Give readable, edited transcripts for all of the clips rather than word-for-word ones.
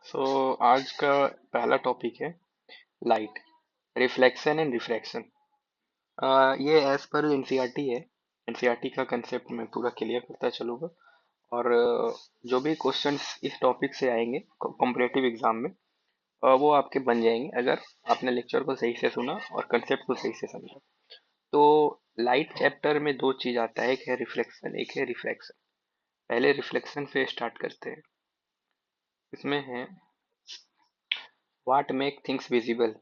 सो आज का पहला टॉपिक है लाइट, रिफ्लेक्शन एंड रिफ्रैक्शन। ये एज पर एनसीईआरटी है। एनसीईआरटी का कंसेप्ट मैं पूरा क्लियर करता चलूँगा। और जो भी क्वेश्चंस इस टॉपिक से आएंगे कॉम्पिटिटिव एग्जाम में, वो आपके बन जाएंगे अगर आपने लेक्चर को सही से सुना और कंसेप्ट को सही से समझा। तो लाइट चैप्टर में दो चीज आता है, एक है रिफ्लेक्शन, एक है रिफ्रैक्शन। पहले रिफ्लेक्शन से स्टार्ट करते हैं। इसमें है व्हाट मेक थिंग्स विजिबल।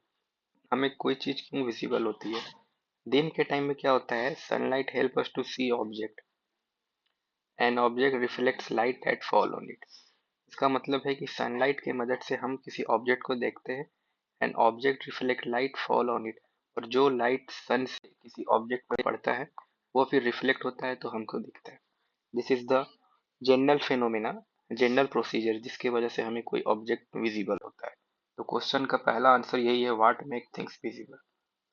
हमें कोई चीज क्यों विजिबल होती है। दिन के टाइम में क्या होता है, sunlight help us to see object, an object reflects light that fall on it. इसका मतलब है कि सनलाइट की मदद से हम किसी ऑब्जेक्ट को देखते हैं, an object reflect light fall on it. और जो लाइट सन से किसी ऑब्जेक्ट पर पड़ता है वो फिर रिफ्लेक्ट होता है तो हमको दिखता है। This is the general phenomena, general procedure जिसकी वजह से हमें कोई ऑब्जेक्ट विजिबल होता है। तो क्वेश्चन का पहला आंसर यही है, what make things visible.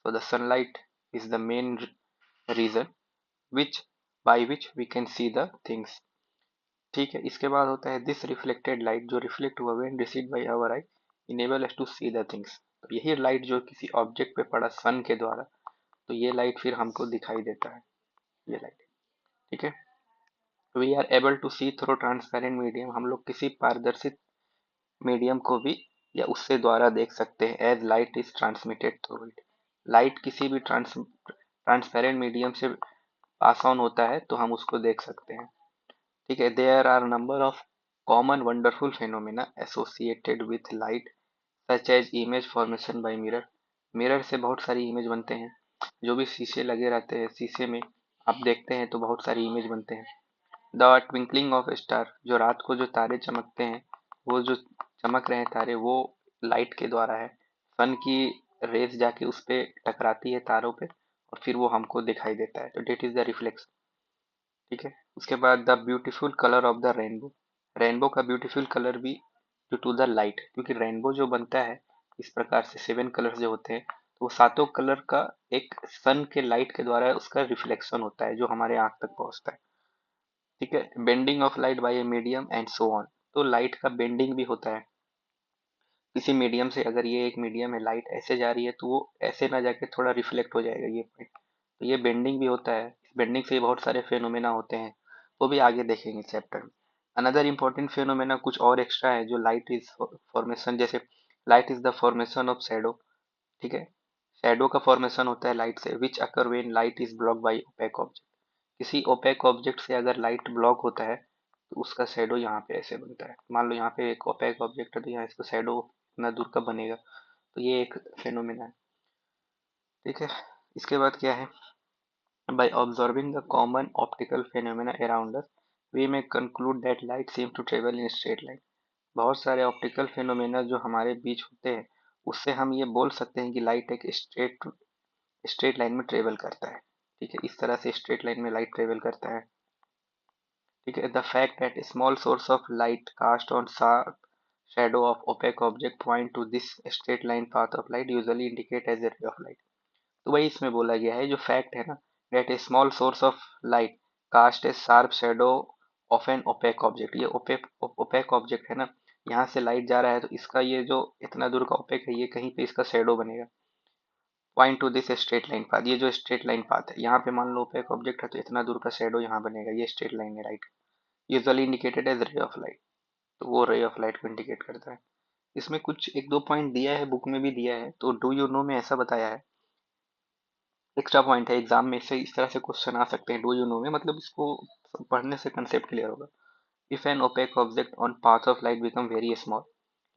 So the sunlight is the main reason which by which we can see the things। ठीक है, इसके बाद होता है दिस रिफ्लेक्टेड लाइट, जो रिफ्लेक्ट हुआ when received by our eye enable us to see the things. तो यही लाइट जो किसी ऑब्जेक्ट पे पड़ा सन के द्वारा, तो ये लाइट फिर हमको दिखाई देता है, ये लाइट। ठीक है, we are able to see through transparent medium. हम लोग किसी पारदर्शी मीडियम को भी या उससे द्वारा देख सकते हैं, as light is transmitted through it. Light किसी भी ट्रांसपेरेंट मीडियम से पास ऑन होता है तो हम उसको देख सकते हैं। ठीक है, there are number of common wonderful phenomena associated with light, such as image formation by mirror. Mirror से बहुत सारी इमेज बनते हैं। जो भी शीशे लगे रहते हैं, शीशे में आप देखते हैं तो बहुत सारी इमेज बनते हैं। द ट्विंकलिंग ऑफ स्टार, जो रात को जो तारे चमकते हैं, वो जो चमक रहे हैं तारे, वो लाइट के द्वारा है। सन की रेज जाके उस पे टकराती है तारों पे और फिर वो हमको दिखाई देता है, तो डेट इज द रिफ्लेक्शन। ठीक है, उसके बाद the beautiful colour of the rainbow. Rainbow का ब्यूटीफुल कलर भी ड्यू टू द लाइट, क्योंकि रेनबो जो बनता है इस प्रकार से, सेवन कलर्स जो होते हैं, तो वो सातों कलर का एक सन के लाइट के द्वारा उसका रिफ्लेक्शन होता है जो हमारे आंख तक पहुंचता है। ठीक है, bending of light bye a medium and so on. तो लाइट का बेंडिंग भी होता है किसी मीडियम से। अगर ये एक मीडियम है, लाइट ऐसे जा रही है तो वो ऐसे ना जाके थोड़ा रिफ्लेक्ट हो जाएगा ये पॉइंट, तो ये बेंडिंग भी होता है। इस बेंडिंग से बहुत सारे फेनोमेना होते हैं, वो भी आगे देखेंगे चैप्टर में। अनदर इम्पोर्टेंट फेनोमेना कुछ और एक्स्ट्रा है जो लाइट इज फॉर्मेशन, जैसे light is the formation of shadow. ठीक है, शैडो का फॉर्मेशन होता है लाइट से, which occur when light is block by opaque object. किसी ओपेक ऑब्जेक्ट से अगर लाइट ब्लॉक होता है तो उसका शैडो यहाँ पे ऐसे बनता है। मान लो यहाँ पे एक ओपेक ऑब्जेक्ट है तो यहाँ इसका शैडो इतना दूर का बनेगा, तो ये एक फेनोमेना है। ठीक है, इसके बाद क्या है, by observing the common optical phenomena around us we may conclude that light seem to travel in straight line. बहुत सारे ऑप्टिकल फेनोमेना जो हमारे बीच होते हैं, उससे हम ये बोल सकते हैं कि लाइट एक स्ट्रेट लाइन में ट्रेवल करता है। ठीक है, इस तरह से स्ट्रेट लाइन में लाइट ट्रेवल करता है। ठीक है, the fact that small source of light cast on sharp shadow of opaque object point to this straight line path of light usually indicate as a ray of light। तो वही इसमें बोला गया है, जो फैक्ट है ना, that a small source of light cast a sharp shadow of an opaque object। ये opaque object है ना, यहाँ से लाइट जा रहा है तो इसका ये जो इतना दूर का opaque है, ये कहीं पे इसका शेडो बनेगा। Point two this straight line path, ये जो स्ट्रेट लाइन पाथ है, यहाँ पे मान लो opaque ऑब्जेक्ट है तो इतना दूर का शेडो यहाँ बनेगा, ये स्ट्रेट लाइन है light, usually indicated as ray of light. तो वो रे ऑफ लाइट को इंडिकेट करता है। इसमें कुछ एक दो पॉइंट दिया है, बुक में भी दिया है, तो डू यू नो में ऐसा बताया है। एक्स्ट्रा पॉइंट है, एग्जाम में से इस तरह से क्वेश्चन आ सकते हैं डू यू नो में, मतलब इसको पढ़ने से कंसेप्ट क्लियर होगा। If an opaque object on path of light become very small,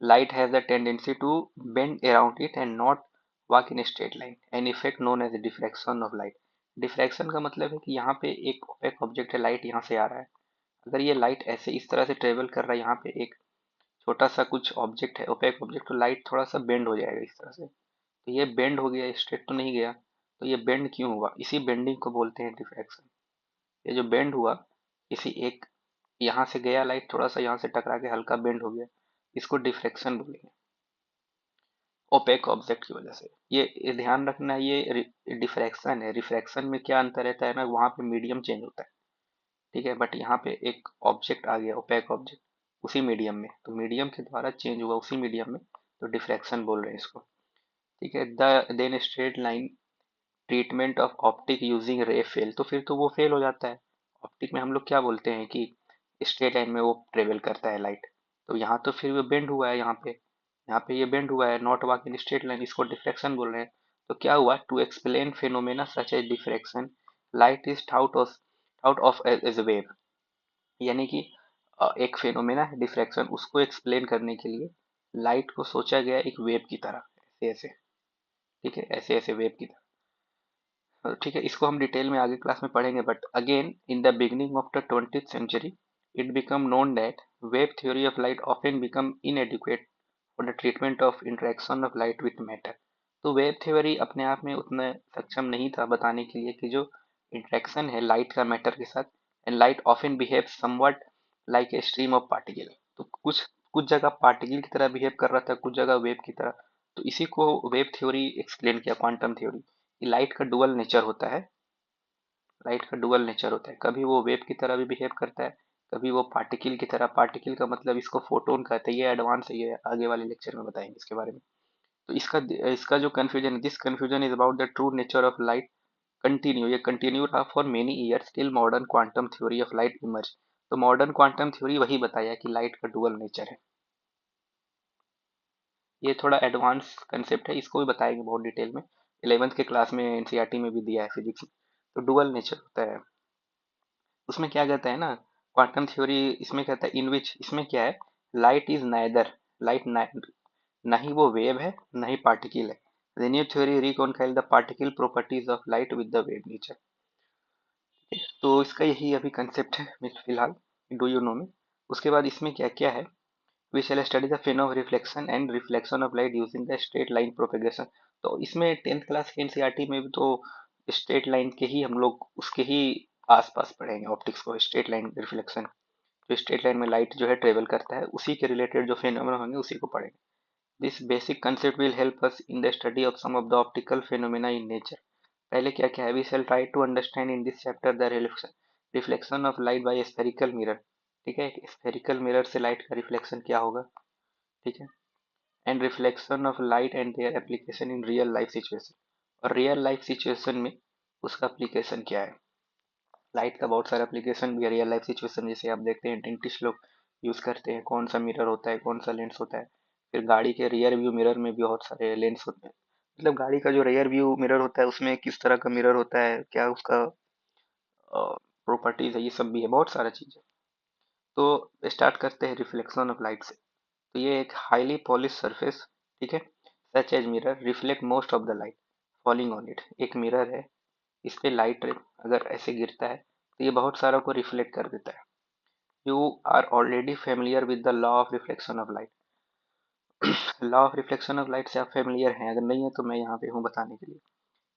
light has the tendency to bend around it and not walk in straight line, an effect known as diffraction of light. Diffraction का मतलब है कि यहाँ पे एक opaque object है, light यहाँ से आ रहा है, अगर ये लाइट ऐसे इस तरह से ट्रेवल कर रहा है, यहाँ पे एक छोटा सा कुछ ऑब्जेक्ट है ओपेक ऑब्जेक्ट, तो लाइट थोड़ा सा बेंड हो जाएगा इस तरह से। तो ये बेंड हो गया, स्ट्रेट तो नहीं गया, तो ये बेंड क्यों हुआ, इसी बेंडिंग को बोलते हैं डिफ्रैक्शन। ये जो बेंड हुआ, इसी एक यहाँ से गया लाइट, थोड़ा सा यहाँ से टकरा के हल्का बेंड हो गया, इसको डिफ्रैक्शन बोलेंगे ओपेक ऑब्जेक्ट की वजह से। ये ध्यान रखना, ये डिफ्रैक्शन है। रिफ्रैक्शन में क्या अंतर रहता है ना, वहाँ पे मीडियम चेंज होता है। ठीक है, बट यहाँ पे एक ऑब्जेक्ट आ गया ओपेक ऑब्जेक्ट, उसी मीडियम में, तो मीडियम के द्वारा चेंज हुआ उसी मीडियम में, तो डिफ्रैक्शन बोल रहे हैं इसको। ठीक है, the then straight line treatment of optic using ray fail, तो फिर तो वो फेल हो जाता है। ऑप्टिक में हम लोग क्या बोलते हैं कि स्ट्रेट लाइन में वो ट्रेवल करता है लाइट, तो यहाँ तो फिर वो बेंड हुआ है, यहाँ पे ये बेंड हुआ है, not walk in straight line, इसको डिफ्रैक्शन बोल रहे हैं। तो क्या हुआ, to explain phenomena such as diffraction light is out of as wave, यानी कि एक फिनोमेना है डिफ्रैक्शन, उसको एक्सप्लेन करने के लिए लाइट को सोचा गया एक वेव की तरह, ऐसे ऐसे। ठीक है, ऐसे ऐसे वेव की ठीक है, इसको हम डिटेल में आगे क्लास में पढ़ेंगे, but again in the beginning of the 20th century it become known that wave theory of light often become inadequate for the treatment of interaction of light with matter. तो wave theory अपने आप में उतना सक्षम नहीं था बताने के लिए कि जो इंटरेक्शन है लाइट का मैटर के साथ, and light often behave somewhat like a stream of particle, तो कुछ कुछ जगह पार्टिकल की तरह बिहेव कर रहा था, कुछ जगह वेव की तरह। तो इसी को वेव थ्योरी एक्सप्लेन किया, क्वांटम थ्योरी, कि लाइट का डुअल नेचर होता है, लाइट का डुअल नेचर होता है, कभी वो वेव की तरह भी बिहेव करता है, कभी वो पार्टिकल की तरह। पार्टिकल का मतलब इसको फोटोन कहते हैं, ये एडवांस है, ये आगे वाले लेक्चर में बताएंगे इसके बारे में। तो इसका जो कंफ्यूजन है, this confusion is about the true nature of light continue, ये कंटिन्यू रहा for many years till modern quantum theory of light emerge. तो मॉडर्न क्वांटम थ्योरी वही बताया कि लाइट का डुअल नेचर है। ये थोड़ा एडवांस कंसेप्ट है, इसको भी बताएंगे बहुत डिटेल में, 11th के क्लास में एनसीईआरटी में भी दिया है फिजिक्स में। तो डुअल नेचर होता है, उसमें क्या कहता है ना, क्वांटम थ्योरी इसमें कहता है इन विच, इसमें क्या है, लाइट इज नाइदर, लाइट ना ही वो वेव है ना ही पार्टिकल है। The new theory reconcile the particle properties of light with the wave nature. तो इसका यही अभी कंसेप्ट है फिलहाल, डू यू नो में। उसके बाद इसमें क्या क्या है, we shall study the fin of reflection and reflection of light using the straight line propagation. तो इसमें 10th क्लास के एनसीईआरटी में भी तो स्ट्रेट लाइन के ही हम लोग उसके ही आसपास पढ़ेंगे, ऑप्टिक्स को स्ट्रेट लाइन रिफ्लेक्शन, जो स्ट्रेट लाइन में लाइट जो है ट्रेवल करता है, उसी के रिलेटेड जो फिनोमेना होंगे उसी को पढ़ेंगे। This basic concept will help us in the study of some of the optical phenomena in nature. पहले क्या क्या है, we shall try to understand in this chapter the reflection of light by spherical mirror. ठीक है, spherical mirror से light का reflection क्या होगा। ठीक है, and reflection of light and their application in real life situation, और रियल लाइफ सिचुएशन में उसका एप्लीकेशन क्या है। लाइट का बहुत सारा एप्लीकेशन भी है रियल लाइफ सिचुएशन, जैसे आप देखते हैं डेंटिस्ट लोग यूज करते हैं, कौन सा मिरर होता है, कौन सा लेंस होता है। फिर गाड़ी के रियर व्यू मिरर में भी बहुत सारे लेंस होते हैं, मतलब गाड़ी का जो रियर व्यू मिरर होता है उसमें किस तरह का मिरर होता है, क्या उसका प्रॉपर्टीज है, ये सब भी है, बहुत सारा चीज है। तो स्टार्ट करते हैं रिफ्लेक्शन ऑफ लाइट से। तो ये एक हाईली पॉलिश सरफेस, ठीक है, such as mirror reflect most of the light falling on it. एक मिरर है, इस पे लाइट अगर ऐसे गिरता है तो ये बहुत सारा को रिफ्लेक्ट कर देता है। You are already familiar with the law of reflection of light. Law of reflection of light से आप फेमिलियर हैं, अगर नहीं है तो मैं यहाँ पे हूँ बताने के लिए।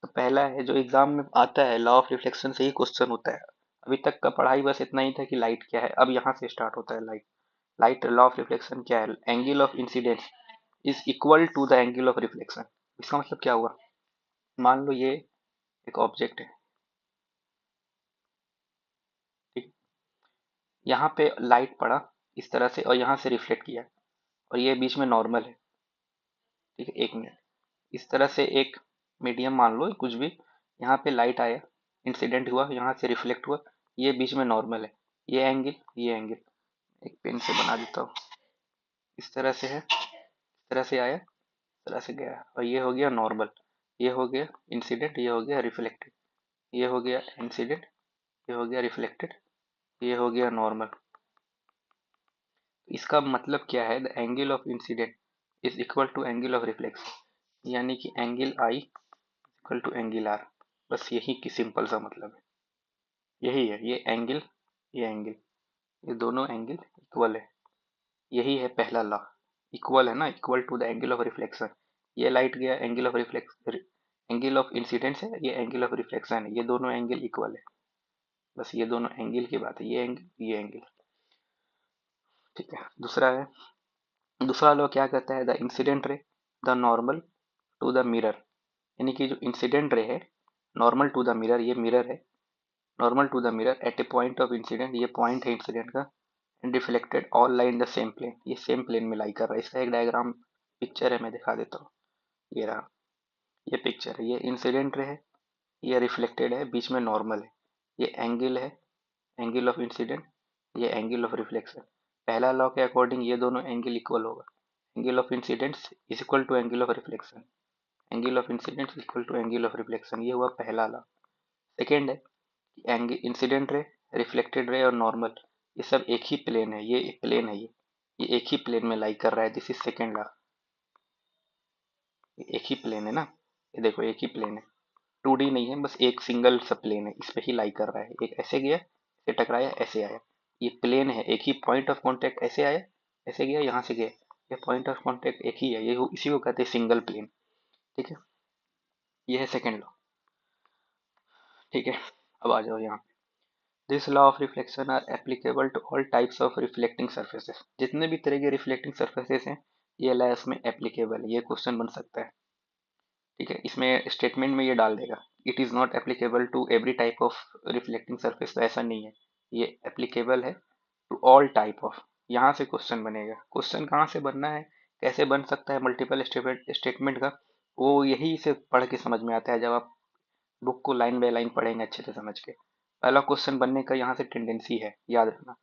तो पहला है जो एग्जाम में आता है, लॉ ऑफ रिफ्लेक्शन से ही क्वेश्चन होता है। अभी तक का पढ़ाई बस इतना ही था कि लाइट क्या है, अब यहाँ से स्टार्ट होता है light. Light law of reflection क्या है, angle of incidence is equal to the angle of reflection. इसका मतलब क्या हुआ, मान लो ये एक ऑब्जेक्ट है, ठीक, यहाँ पे लाइट पड़ा इस तरह से और यहाँ से रिफ्लेक्ट किया, और ये बीच में नॉर्मल है। ठीक है, एक मिनट, इस तरह से एक मीडियम मान लो कुछ भी, यहाँ पे लाइट आया, इंसिडेंट हुआ, यहाँ से रिफ्लेक्ट हुआ, ये बीच में नॉर्मल है, ये एंगल एक पेन से बना देता हूँ, इस तरह से है, इस तरह से आया, इस तरह से गया, और ये हो गया नॉर्मल, ये हो गया इंसिडेंट, ये हो गया रिफ्लेक्टेड, ये हो गया इंसिडेंट, ये हो गया रिफ्लेक्टेड, ये हो गया नॉर्मल। इसका मतलब क्या है, the angle of incident is equal to angle of reflection, यानी कि angle I equal to angle R. बस यही की सिंपल सा मतलब है, यही है, ये एंगल ये दोनों एंगल इक्वल है, यही है पहला लॉ। इक्वल है ना, equal to the angle of reflection, ये लाइट गया angle of reflex, angle of incidence है, ये एंगल ऑफ रिफ्लेक्शन है, ये दोनों एंगल इक्वल है। बस ये दोनों एंगल की बात है, ये एंगल। ठीक है, दूसरा लॉ क्या कहता है, the incident ray the normal to the mirror, यानी कि जो इंसिडेंट रे है नॉर्मल टू द मिरर, ये मिरर है, normal to the mirror at a point of incident, ये पॉइंट है इंसिडेंट का, and reflected all lie in the same plane, ये सेम प्लेन में लाई कर रहा है। इसका एक डायग्राम पिक्चर है, मैं दिखा देता हूँ। ये रहा, ये पिक्चर है, ये इंसिडेंट रे है, ये रिफ्लेक्टेड है, बीच में नॉर्मल है, ये एंगल है, एंगल ऑफ इंसिडेंट, ये एंगल ऑफ रिफ्लेक्शन। पहला लॉ के अकॉर्डिंग ये दोनों एंगल इक्वल होगा, angle of incidents is equal to angle of reflection, angle of incident equal to angle of reflection, ये हुआ पहला लॉ। सेकेंड है angle incident ray, reflected ray और नॉर्मल, ये सब एक ही प्लेन है, ये एक प्लेन है, ये एक ही प्लेन में लाई कर रहा है, दिस इज सेकेंड लॉ। एक ही प्लेन है ना, ये देखो एक ही प्लेन है, 2D नहीं है, बस एक सिंगल सा प्लेन है, इस पे ही लाई कर रहा है। एक ऐसे गया, ऐसे टकराया, ऐसे आया, ये प्लेन है, एक ही पॉइंट ऑफ कांटेक्ट, ऐसे आया, ऐसे गया, यहाँ से गया, ये पॉइंट ऑफ कांटेक्ट एक ही है, ये इसी को कहते हैं सिंगल प्लेन। ठीक है, ये है सेकेंड लॉ। ठीक है, अब आ जाओ यहाँ। This law of reflection are applicable to all types of reflecting surfaces, जितने भी तरह के रिफ्लेक्टिंग सर्फेसेस हैं ये लॉ इसमें एप्लीकेबल है, ये क्वेश्चन बन सकता है। ठीक है, इसमें स्टेटमेंट में ये डाल देगा, it is not applicable to every type of reflecting surface, तो ऐसा नहीं है, ये एप्लीकेबल है टू ऑल टाइप ऑफ। यहाँ से क्वेश्चन बनेगा, क्वेश्चन कहाँ से बनना है, कैसे बन सकता है मल्टीपल स्टेटमेंट का, वो यही से पढ़ के समझ में आता है, जब आप बुक को लाइन बाय लाइन पढ़ेंगे अच्छे से समझ के। पहला क्वेश्चन बनने का यहाँ से टेंडेंसी है, याद रखना।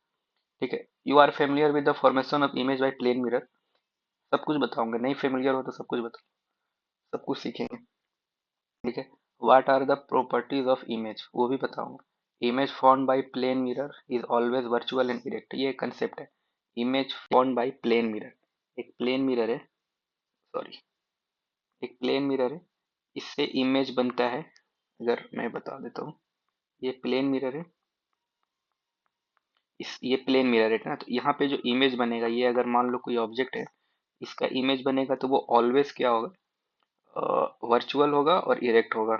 ठीक है, you are familiar with the formation of image by plane mirror, सब कुछ बताऊंगा, नहीं फेमिलियर हो तो सब कुछ बताओ, सब कुछ सीखेंगे। ठीक है, what are the properties of image, वो भी बताऊंगा। Image form by plane mirror is always virtual and erect, ये कंसेप्ट है। Image form by plane mirror, एक प्लेन मिरर है, सॉरी, एक प्लेन मिरर है, इससे इमेज बनता है। अगर मैं बता देता हूँ, ये प्लेन मिरर है, इस ये प्लेन मिरर है ना, तो यहाँ पे जो इमेज बनेगा, ये अगर मान लो कोई ऑब्जेक्ट है, इसका इमेज बनेगा, तो वो ऑलवेज क्या होगा, वर्चुअल होगा और इरेक्ट होगा।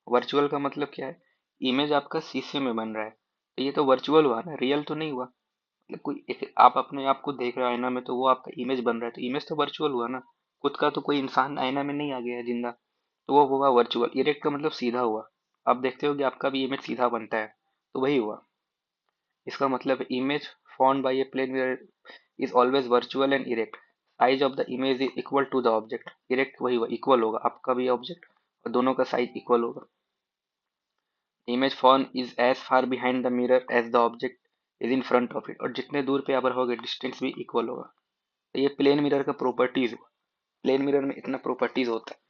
वर्चुअल का मतलब क्या है, इमेज आपका शीशे में बन रहा है, तो ये तो वर्चुअल हुआ ना, रियल तो नहीं हुआ। मतलब कोई आप अपने आप को देख रहे हो आईना में, तो वो आपका इमेज बन रहा है, तो इमेज तो वर्चुअल हुआ ना, खुद का तो कोई इंसान आईना में नहीं आ गया है जिंदा, तो वो हुआ वर्चुअल। इरेक्ट का मतलब सीधा हुआ, आप देखते हो कि आपका भी इमेज सीधा बनता है, तो वही हुआ। इसका मतलब image form by a plane mirror is always virtual and erect, size of the image is equal to the object, erect वही हुआ, इक्वल होगा, आपका भी ऑब्जेक्ट और दोनों का साइज इक्वल होगा। Image form is as far behind the mirror as the object is in front of it, और जितने दूर पे आप रहोगे डिस्टेंस भी इक्वल होगा। तो ये प्लेन मिरर का प्रॉपर्टीज हुआ, प्लेन मिरर में इतना प्रॉपर्टीज होता है।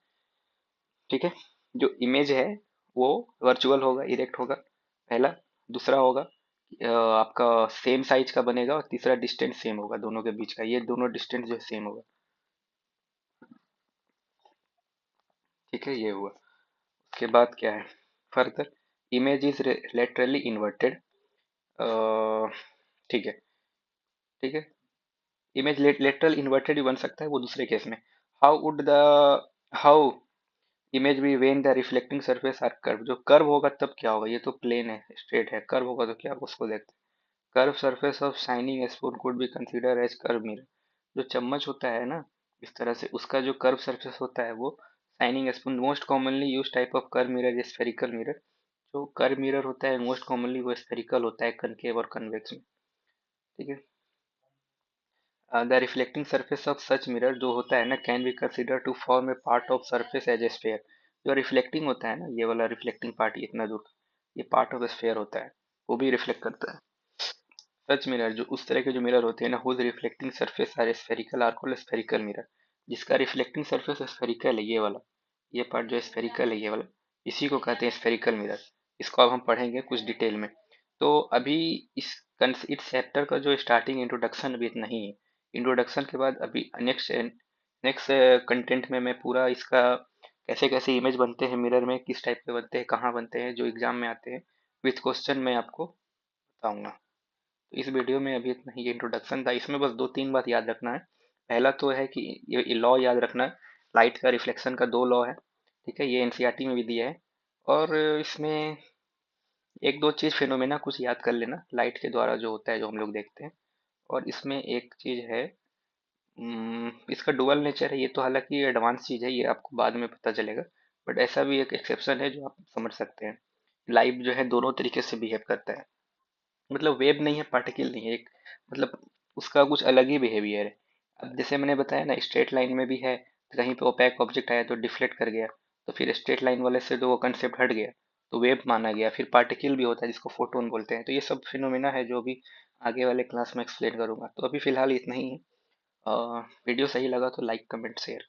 ठीक है, जो इमेज है वो वर्चुअल होगा, इरेक्ट होगा, पहला। दूसरा होगा आपका सेम साइज का बनेगा, और तीसरा डिस्टेंस सेम होगा दोनों के बीच का, ये दोनों डिस्टेंस जो है सेम होगा। ठीक है, ये हुआ। उसके बाद क्या है, further image is laterally inverted. ठीक है, ठीक है, इमेज लेटरल इन्वर्टेड भी बन सकता है, वो दूसरे केस में। How would the how image भी when the reflecting surface are curve, जो कर्व होगा तब क्या होगा, ये तो प्लेन है, स्ट्रेट है, कर्व होगा तो क्या होगा, उसको देखते हैं। Curve surface of shining spoon could be consider as curve mirror, जो चम्मच होता है ना, इस तरह से उसका जो कर्व सरफेस होता है वो shining spoon. Most commonly use type of curve mirror is spherical mirror, जो कर्व मिरर होता है मोस्ट कॉमनली वो स्फेरिकल होता है, कनकेव और कन्वेक्स में। ठीक है, the reflecting surface of such mirror जो होता है ना, can be consider to form a part of surface as a sphere, जो रिफ्लेक्टिंग होता है ना, ये वाला रिफ्लेक्टिंग पार्ट इतना दूर, ये पार्ट ऑफ स्फेयर होता है, वो भी रिफ्लेक्ट करता है। सच मिरर, जो उस तरह के जो मिरर होते हैं ना, whose reflecting surface are spherical are called spherical mirror, जिसका रिफ्लेक्टिंग सरफेस स्फेरिकल है, ये वाला, ये पार्ट जो स्फेरिकल है, ये वाला, इसी को कहते हैं स्फेरिकल मिरर। इसको अब हम पढ़ेंगे कुछ डिटेल में। तो अभी इस इस चैप्टर का जो स्टार्टिंग इंट्रोडक्शन अभी इतना ही है। इंट्रोडक्शन के बाद अभी नेक्स्ट नेक्स्ट कंटेंट में मैं पूरा इसका कैसे कैसे इमेज बनते हैं मिरर में, किस टाइप के बनते हैं, कहाँ बनते हैं, जो एग्जाम में आते हैं, विथ क्वेश्चन मैं आपको बताऊंगा। तो इस वीडियो में अभी इतना ही, इंट्रोडक्शन था, इसमें बस दो तीन बात याद रखना है। पहला तो है कि ये लॉ याद रखना है, लाइट का रिफ्लेक्शन का दो लॉ है। ठीक है, ये एनसीईआरटी में भी दिया है। और इसमें एक दो चीज फिनोमेना कुछ याद कर लेना, लाइट के द्वारा जो होता है, जो हम लोग देखते हैं। और इसमें एक चीज है, इसका डुअल नेचर है, ये तो हालांकि एडवांस चीज है, ये आपको बाद में पता चलेगा। बट ऐसा भी एक एक्सेप्शन है जो आप समझ सकते हैं, लाइट जो है दोनों तरीके से बिहेव करता है। मतलब वेब नहीं है, पार्टिकल नहीं है, एक मतलब उसका कुछ अलग ही बिहेवियर है। अब जैसे मैंने बताया ना, स्ट्रेट लाइन में भी है, तो कहीं पे ओपैक ऑब्जेक्ट आया तो डिफ्लेक्ट कर गया, तो फिर स्ट्रेट लाइन वाले से तो वो कंसेप्ट हट गया, तो वेब माना गया। फिर पार्टिकल भी होता है जिसको फोटोन बोलते हैं। तो ये सब फिनोमेना है जो भी आगे वाले क्लास में एक्सप्लेन करूंगा। तो अभी फिलहाल इतना ही है। वीडियो सही लगा तो लाइक कमेंट शेयर।